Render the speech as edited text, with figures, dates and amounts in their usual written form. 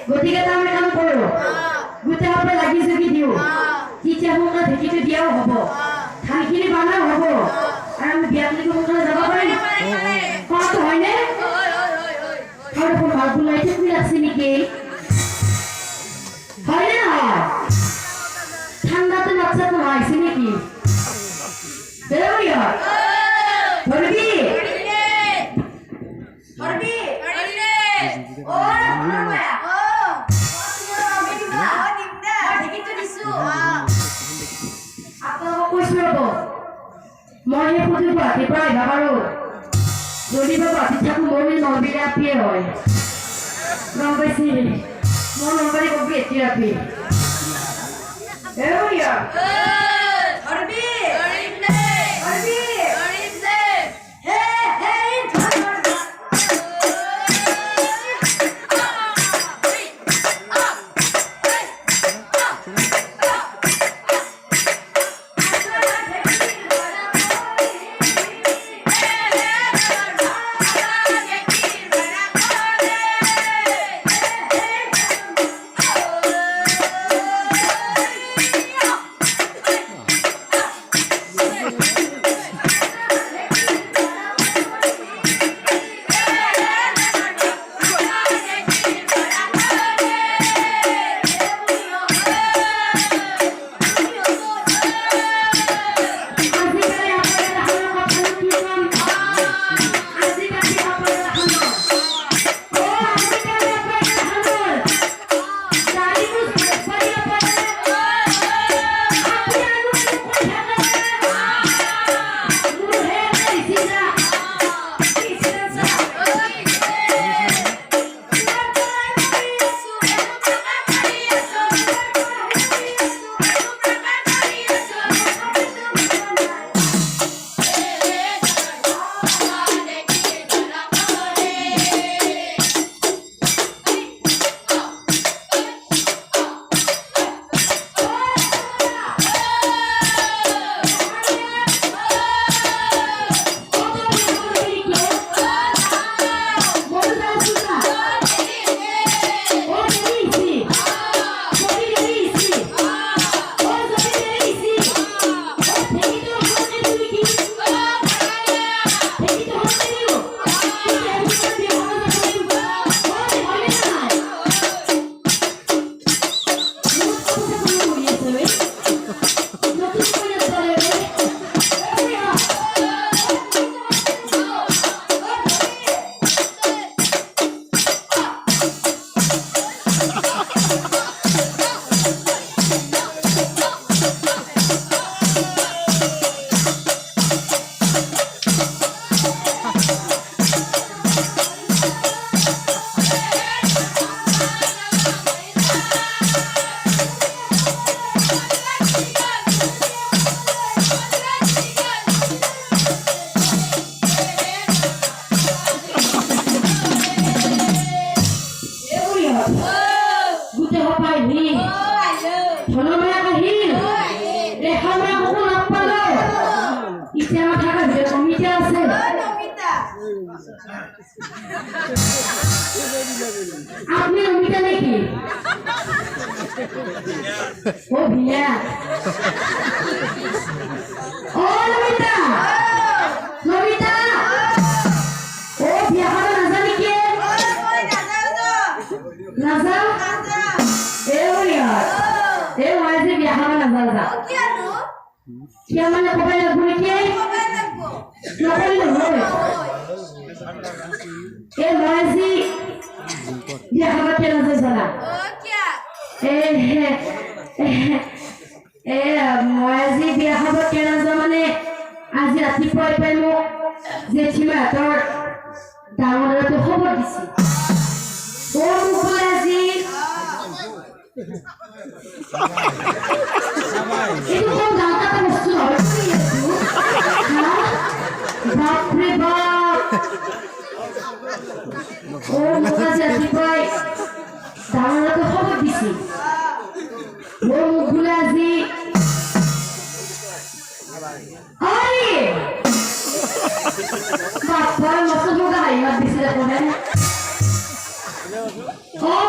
গতিকে তাৰমানে কাম কৰো গোটেই আপে লাগি জগি দিও তেতিয়া সোনকালে ঢেকিটো দিয়াও হ'ব ধানখিনি বানাও হ'ব আৰু আমি বিয়াতলৈকে সোনকালে যাব পাৰিম কোৱাটো হয়নে আৰু দেখোন ভাল বুলাইছে কি লাগছে নেকি হয়নে নহয় ঠাণ্ডাতে বাচ্চাটো হয়েছে নাকি দেউরিয়া ধরবি ধরবি ও মই পুজো পাতি প্রায় ভাবারো যদি বাবা পিছাকু মনে নলবিরে আপিয়ে হয় নলবেছি মন নলবারি কবি এটি আপি এরিয়া ধরবি ধরবি হে হে আপনি নমিতা নাকি ও ভিয়া ও নমিতা নমিতা ও ভিয়া হারা না জানি কে নাজা এ ওরিয়া এ ওয়াইজে ভিয়া হারা না জানা কি আনো কি মানে কবে লাগবে কি কবে লাগবো নবলি হবে ए मौजी ये हवा के नजर चला ओ क्या ए मौजी ये हवा के नजर माने আজি ৰাতিপুৱাই পাই মোক জেঠিমাহঁতৰ ডাঙৰ ল'ৰাটো খবৰ দিছে মোক বোলে আজি এইটো কম ডাঙৰ এটা বস্তু নহয় বাপৰে বাপ মোক আজি ৰাতিপুৱাই ডাঙৰ ল'ৰাটো খবৰ দিছে মোক বোলে আজি Ay! Papa, masuk juga ya di sini. Oh,